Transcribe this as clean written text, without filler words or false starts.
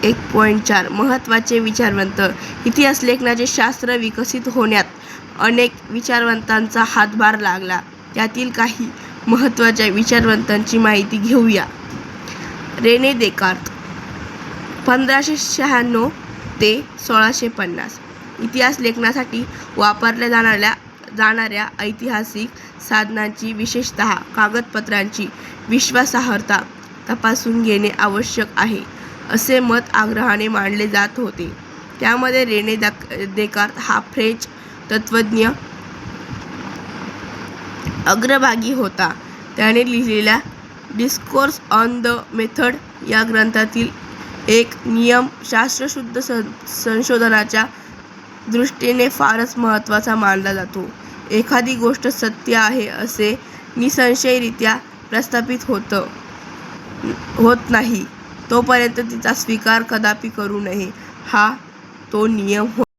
1.4 महत्त्वाचे विचारवंत. इतिहास लेखनाचे शास्त्र विकसित होण्यात अनेक विचारवंतांचा हातभार लागला. त्यातील काही महत्त्वाच्या विचारवंतांची माहिती घेऊया. रेने देकार्त 1596 ते 1650. इतिहास लेखनासाठी वापरल्या जाणाऱ्या ऐतिहासिक साधनांची विशेषतः कागदपत्रांची विश्वासार्हता तपासून घेणे आवश्यक आहे असे मत आग्रहाने मांडले जात होते. त्यामध्ये रेने देकार्त हा फ्रेंच तत्त्वज्ञ अग्रभागी होता. त्याने लिहिलेल्या डिस्कोर्स ऑन द मेथड या ग्रंथातील एक नियम शास्त्रशुद्ध संशोधनाच्या दृष्टीने फारच महत्त्वाचा मानला जातो. एखादी गोष्ट सत्य आहे असे निसंशयरित्या प्रस्थापित होत नाही तोपर्यंत तिचा स्वीकार कदापि करू नये हा तो नियम होता.